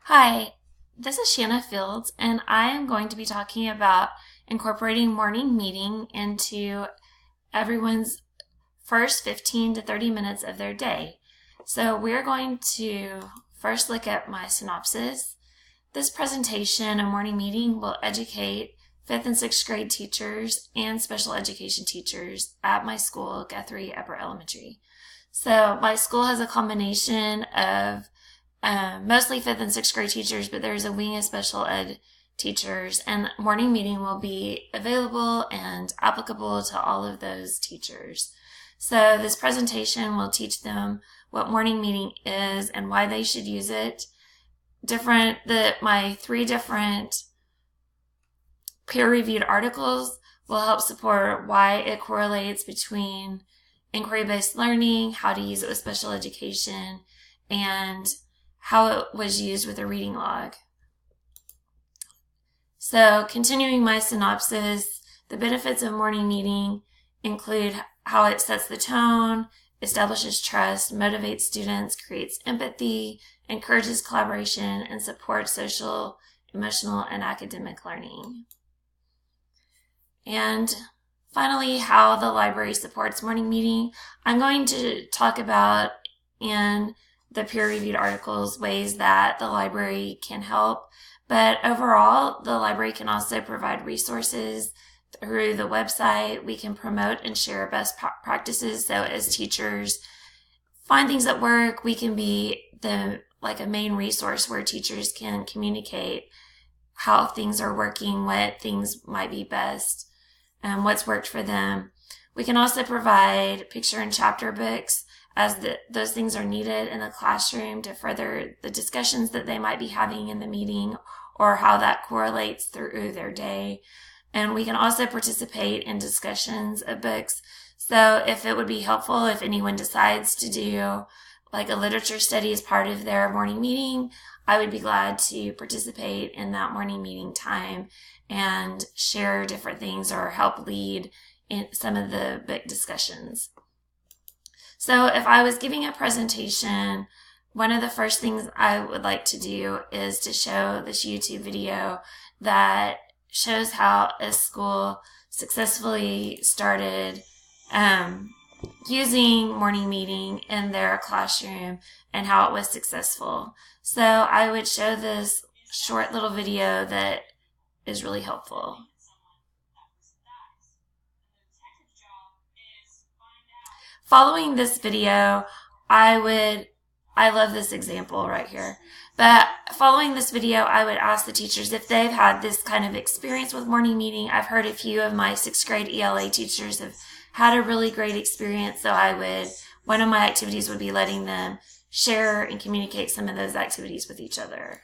Hi, this is Shanna Fields, and I am going to be talking about incorporating morning meeting into everyone's first 15 to 30 minutes of their day. So we're going to first look at my synopsis. This presentation, a morning meeting, will educate 5th and 6th grade teachers and special education teachers at my school, Guthrie Upper Elementary. So my school has a combination of mostly 5th and 6th grade teachers, but there's a wing of special ed teachers, and morning meeting will be available and applicable to all of those teachers. So this presentation will teach them what morning meeting is and why they should use it. My 3 different peer-reviewed articles will help support why it correlates between inquiry-based learning, how to use it with special education, and how it was used with a reading log. So continuing my synopsis, the benefits of morning meeting include how it sets the tone, establishes trust, motivates students, creates empathy, encourages collaboration, and supports social, emotional, and academic learning. And finally, how the library supports morning meeting. I'm going to talk about in the peer-reviewed articles ways that the library can help. But overall, the library can also provide resources through the website. We can promote and share best practices. So as teachers find things that work, we can be a main resource where teachers can communicate how things are working, what things might be best, and what's worked for them. We can also provide picture and chapter books as those things are needed in the classroom to further the discussions that they might be having in the meeting or how that correlates through their day. And we can also participate in discussions of books. So if it would be helpful if anyone decides to do like a literature study as part of their morning meeting, I would be glad to participate in that morning meeting time and share different things or help lead in some of the book discussions. So if I was giving a presentation, one of the first things I would like to do is to show this YouTube video that shows how a school successfully started using morning meeting in their classroom and how it was successful. So I would show this short little video that is really helpful. Following this video, I love this example right here, but following this video, I would ask the teachers if they've had this kind of experience with morning meeting. I've heard a few of my 6th grade ELA teachers have had a really great experience, so one of my activities would be letting them share and communicate some of those activities with each other.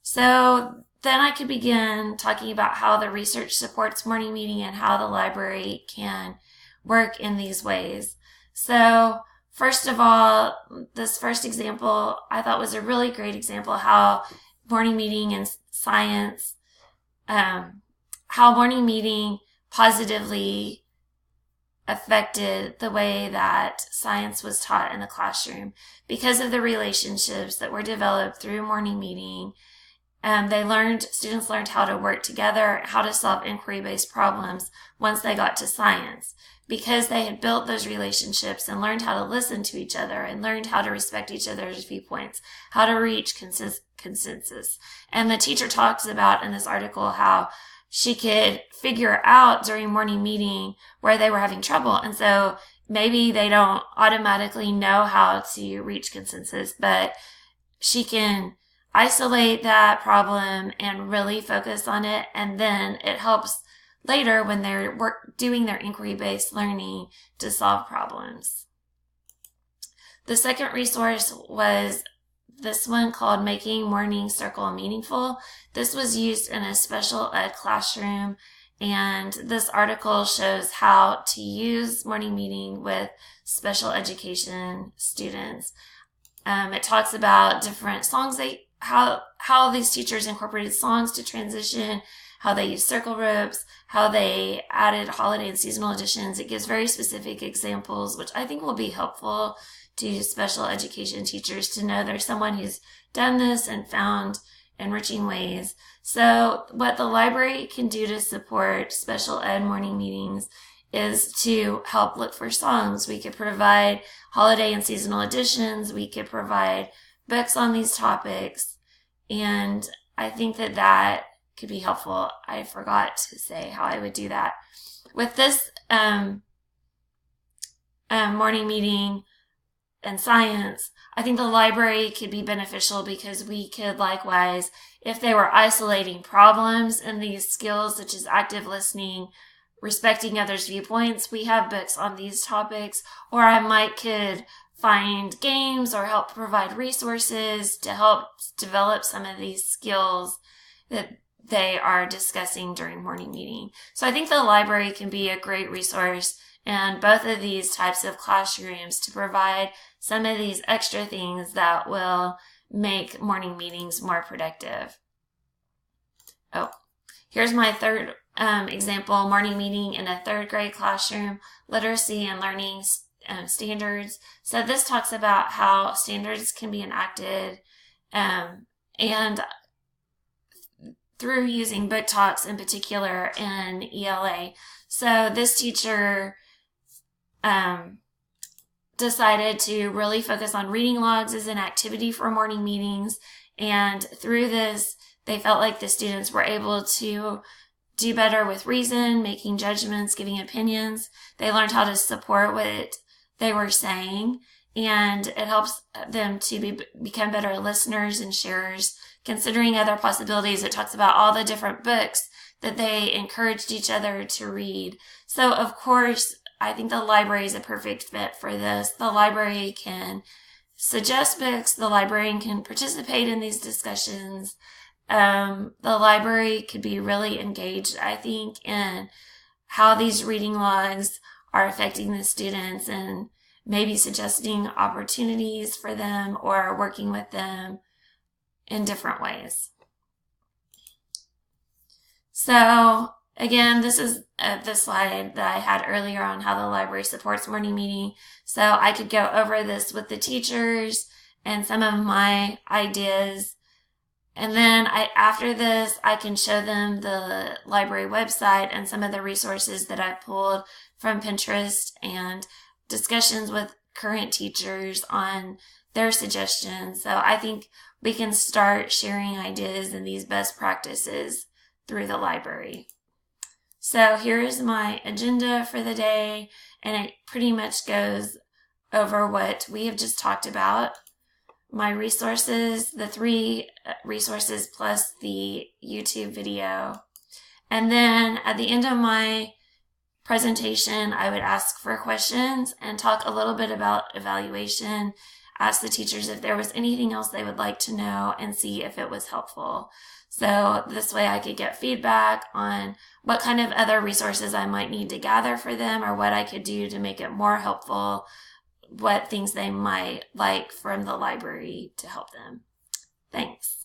So then I could begin talking about how the research supports morning meeting and how the library can work in these ways. So first of all, this first example I thought was a really great example of how morning meeting and science, how morning meeting positively affected the way that science was taught in the classroom because of the relationships that were developed through morning meeting. Students learned how to work together, how to solve inquiry-based problems once they got to science, because they had built those relationships and learned how to listen to each other and learned how to respect each other's viewpoints, how to reach consensus. And the teacher talks about in this article how she could figure out during morning meeting where they were having trouble. And so maybe they don't automatically know how to reach consensus, but she can isolate that problem and really focus on it. And then it helps later when they're doing their inquiry-based learning to solve problems. The second resource was this one called Making Morning Circle Meaningful. This was used in a special ed classroom, and this article shows how to use morning meeting with special education students. It talks about different songs how these teachers incorporated songs to transition, how they used circle ropes, how they added holiday and seasonal editions. It gives very specific examples, which I think will be helpful to special education teachers to know there's someone who's done this and found enriching ways. So what the library can do to support special ed morning meetings is to help look for songs. We could provide holiday and seasonal editions. We could provide books on these topics. And I think that could be helpful. I forgot to say how I would do that. With this morning meeting and science, I think the library could be beneficial because we could likewise, if they were isolating problems in these skills such as active listening, respecting others' viewpoints, we have books on these topics, or I could find games or help provide resources to help develop some of these skills that they are discussing during morning meeting. So I think the library can be a great resource in both of these types of classrooms to provide some of these extra things that will make morning meetings more productive. Oh, here's my third example, morning meeting in a third grade classroom, literacy and learning standards. So this talks about how standards can be enacted and through using book talks in particular in ELA. So this teacher decided to really focus on reading logs as an activity for morning meetings. And through this, they felt like the students were able to do better with reason, making judgments, giving opinions. They learned how to support what they were saying, and it helps them to become better listeners and sharers. Considering other possibilities, it talks about all the different books that they encouraged each other to read. So, of course, I think the library is a perfect fit for this. The library can suggest books. The librarian can participate in these discussions. The library could be really engaged, I think, in how these reading logs are affecting the students and maybe suggesting opportunities for them or working with them in different ways. So again, this is the slide that I had earlier on how the library supports morning meeting. So I could go over this with the teachers and some of my ideas. And then after this, I can show them the library website and some of the resources that I've pulled from Pinterest and discussions with current teachers on their suggestions. So I think we can start sharing ideas and these best practices through the library. So here's my agenda for the day, and it pretty much goes over what we have just talked about. My resources, the 3 resources plus the YouTube video. And then at the end of my presentation, I would ask for questions and talk a little bit about evaluation, ask the teachers if there was anything else they would like to know, and see if it was helpful. So this way I could get feedback on what kind of other resources I might need to gather for them or what I could do to make it more helpful, what things they might like from the library to help them. Thanks.